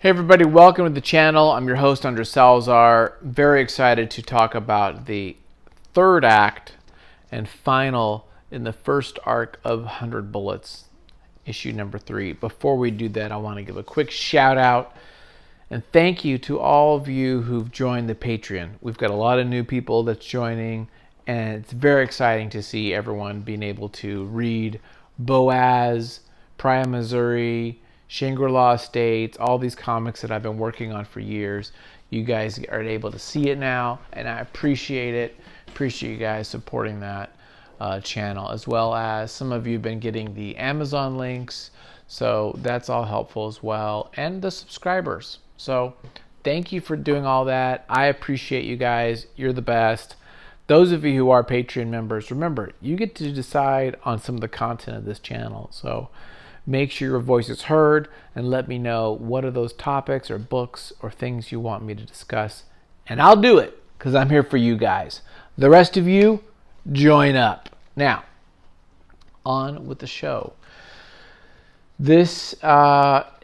Hey everybody, welcome to the channel. I'm your host, Andres Salazar. Very excited to talk about the third act and final in the first arc of 100 Bullets, issue number 3. Before we do that, I want to give a quick shout out and thank you to all of you who've joined the Patreon. We've got a lot of new people that's joining, and it's very exciting to see everyone being able to read Boaz, Priam, Missouri, Shangri-La Estates, all these comics that I've been working on for years. You guys are able to see it now, and I appreciate it. Appreciate you guys supporting that channel, as well as some of you have been getting the Amazon links, so that's all helpful as well, and the subscribers. So thank you for doing all that. I appreciate you guys. You're the best. Those of you who are Patreon members, remember, you get to decide on some of the content of this channel. So make sure your voice is heard and let me know what are those topics or books or things you want me to discuss. And I'll do it because I'm here for you guys. The rest of you, join up. Now, on with the show. This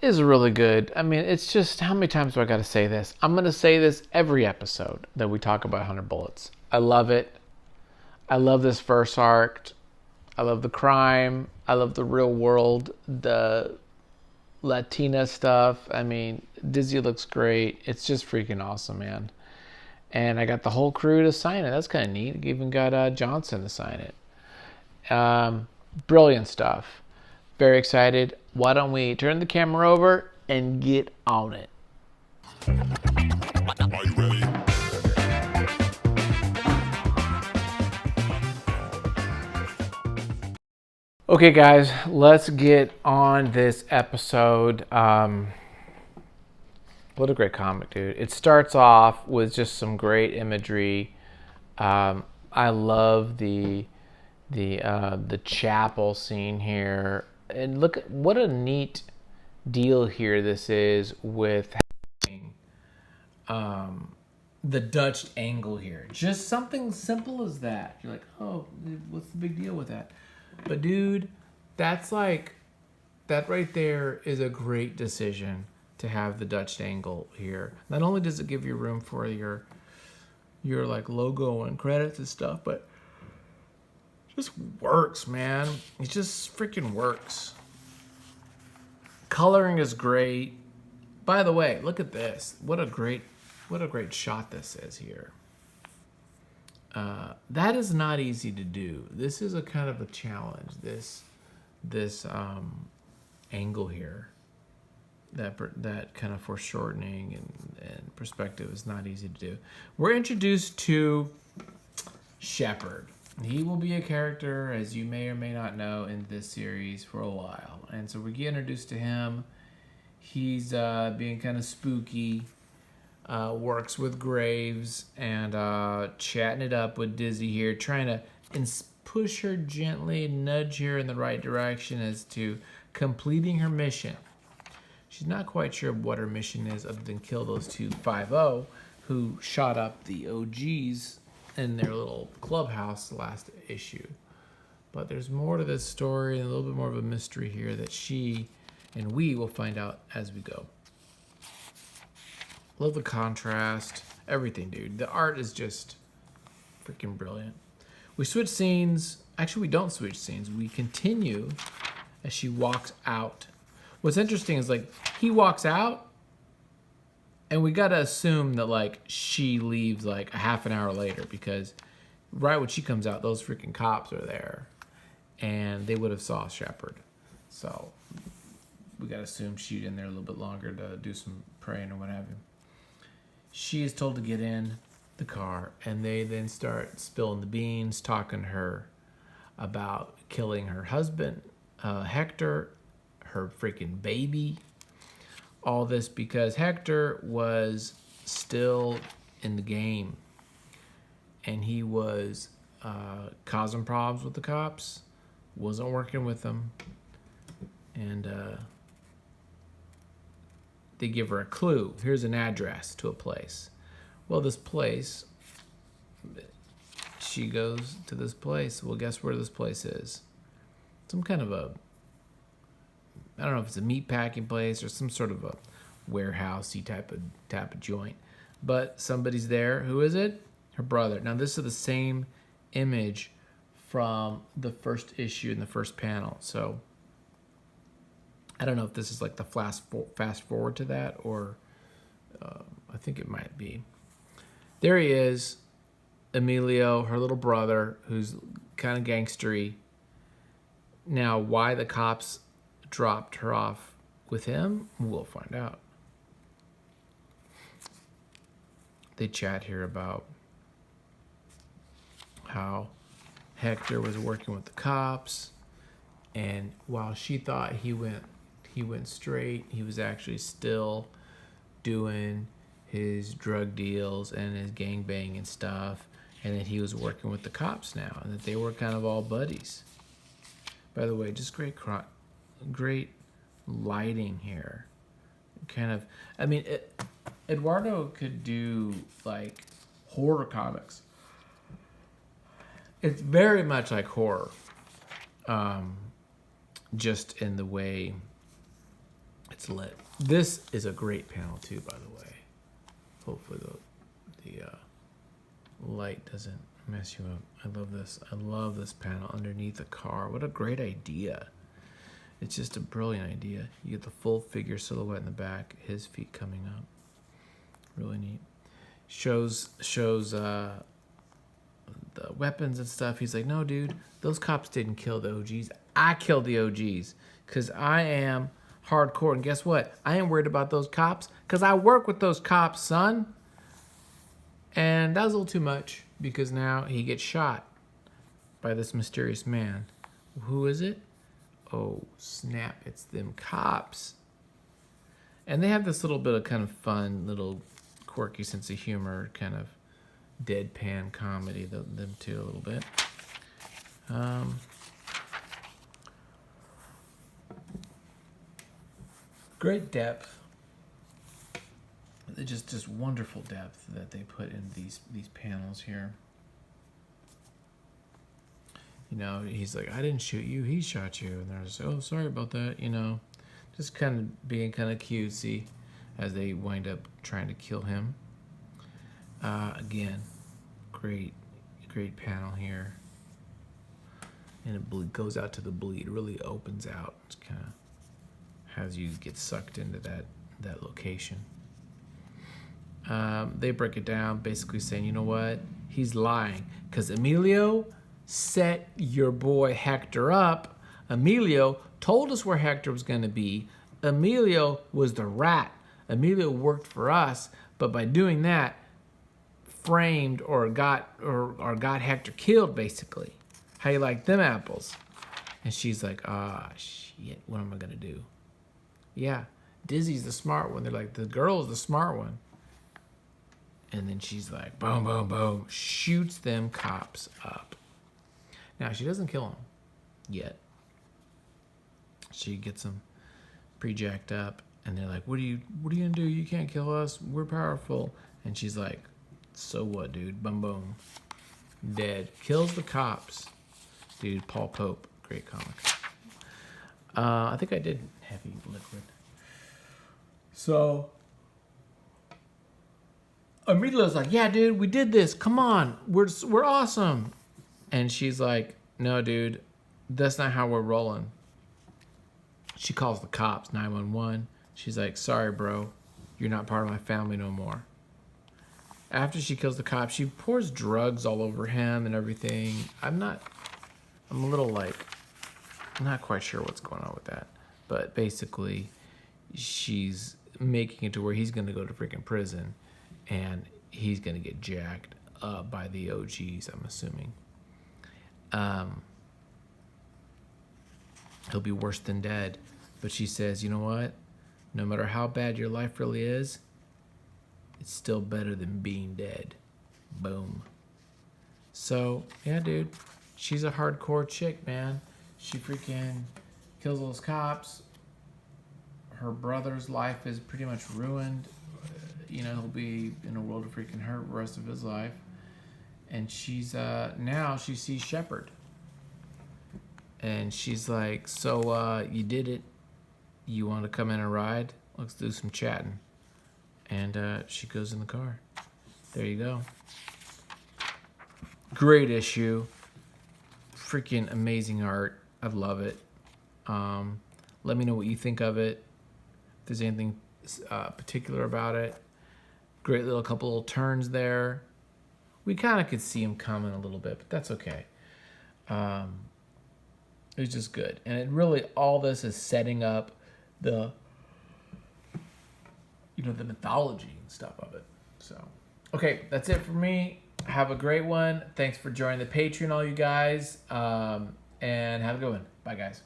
is really good. I mean, it's just, how many times do I got to say this? I'm going to say this every episode that we talk about 100 Bullets. I love it. I love this first arc. I love the crime. I love the real world, the Latina stuff. I mean, Dizzy looks great. It's just freaking awesome, man. And I got the whole crew to sign it. That's kind of neat. I even got Johnson to sign it. Brilliant stuff. Very excited. Why don't we turn the camera over and get on it? Are you ready? Okay, guys, let's get on this episode. What a great comic, dude. It starts off with just some great imagery. I love the chapel scene here. And look, what a neat deal here this is with having the Dutch angle here. Just something simple as that. You're like, oh, what's the big deal with that? But dude, that's like, that right there is a great decision to have the Dutch angle here. Not only does it give you room for your like logo and credits and stuff, but it just works, man. It just freaking works. Coloring is great. By the way, look at this. What a great shot this is here. That is not easy to do. This is a kind of a challenge. This angle here, that kind of foreshortening and perspective is not easy to do. We're introduced to Shepard. He will be a character, as you may or may not know, in this series for a while, and so we get introduced to him. He's being kind of spooky. Works with Graves and chatting it up with Dizzy here, trying to push her gently, nudge her in the right direction as to completing her mission. She's not quite sure what her mission is other than kill those two 5-0 who shot up the OGs in their little clubhouse last issue. But there's more to this story and a little bit more of a mystery here that she and we will find out as we go. Love the contrast, everything, dude. The art is just freaking brilliant. We switch scenes. Actually, we don't switch scenes. We continue as she walks out. What's interesting is, like, he walks out, and we gotta assume that, like, she leaves, like, a half an hour later, because right when she comes out, those freaking cops are there, and they would have saw Shepard. So we gotta assume she's in there a little bit longer to do some praying or what have you. She is told to get in the car, and they then start spilling the beans, talking to her about killing her husband, Hector, her freaking baby. All this because Hector was still in the game, and he was causing problems with the cops, wasn't working with them, and they give her a clue. Here's an address to a place. Well, this place, she goes to this place. Well, guess where this place is? Some kind of a, I don't know if it's a meat packing place or some sort of a warehousey type of joint. But somebody's there. Who is it? Her brother. Now this is the same image from the first issue in the first panel. So I don't know if this is like the fast forward to that, or I think it might be. There he is, Emilio, her little brother, who's kind of gangstery. Now, why the cops dropped her off with him, we'll find out. They chat here about how Hector was working with the cops, and while she thought he went straight, he was actually still doing his drug deals and his gangbang and stuff, and that he was working with the cops now, and that they were kind of all buddies. By the way, just great lighting here. Kind of, I mean, Eduardo could do like horror comics. It's very much like horror, just in the way it's lit. This is a great panel too, by the way. Hopefully the light doesn't mess you up. I love this. I love this panel underneath the car. What a great idea. It's just a brilliant idea. You get the full figure silhouette in the back, his feet coming up. Really neat. Shows the weapons and stuff. He's like, no, dude, those cops didn't kill the OGs. I killed the OGs because I am hardcore. And guess what? I ain't worried about those cops because I work with those cops, son. And that was a little too much because now he gets shot by this mysterious man. Who is it? Oh, snap. It's them cops. And they have this little bit of kind of fun, little quirky sense of humor, kind of deadpan comedy, them too, a little bit. Great depth. Just wonderful depth that they put in these panels here. You know, he's like, I didn't shoot you, he shot you. And they're just, oh, sorry about that, you know. Just kind of being kind of cutesy as they wind up trying to kill him. Again, great panel here. And it goes out to the bleed, really opens out. It's kind of has you get sucked into that location. They break it down, basically saying, you know what? He's lying. Because Emilio set your boy Hector up. Emilio told us where Hector was going to be. Emilio was the rat. Emilio worked for us, but by doing that, framed or got Hector killed, basically. How you like them apples? And she's like, shit, what am I going to do? Yeah, Dizzy's the smart one. They're like, the girl's the smart one. And then she's like, boom, boom, boom, shoots them cops up. Now, she doesn't kill them yet. She gets them pre-jacked up, and they're like, what are you gonna do? You can't kill us. We're powerful. And she's like, so what, dude? Boom, boom. Dead. Kills the cops. Dude, Paul Pope. Great comic. I think I did Heavy Liquid. So Emilio's like, yeah, dude, we did this. Come on. We're awesome. And she's like, no, dude, that's not how we're rolling. She calls the cops, 911. She's like, sorry, bro. You're not part of my family no more. After she kills the cop, she pours drugs all over him and everything. I'm a little like, I'm not quite sure what's going on with that. But basically, she's making it to where he's going to go to freaking prison. And he's going to get jacked up by the OGs, I'm assuming. He'll be worse than dead. But she says, you know what? No matter how bad your life really is, it's still better than being dead. Boom. So, yeah, dude. She's a hardcore chick, man. She freaking kills those cops. Her brother's life is pretty much ruined. You know, he'll be in a world of freaking hurt the rest of his life. And she's, now she sees Shepard. And she's like, so, you did it. You want to come in and ride? Let's do some chatting. And she goes in the car. There you go. Great issue. Freaking amazing art. I love it. Let me know what you think of it. If there's anything particular about it. Great little couple little turns there. We kind of could see him coming a little bit, but that's okay. It was just good. And it really, all this is setting up the mythology and stuff of it. So, okay, that's it for me. Have a great one. Thanks for joining the Patreon, all you guys. And have a good one. Bye, guys.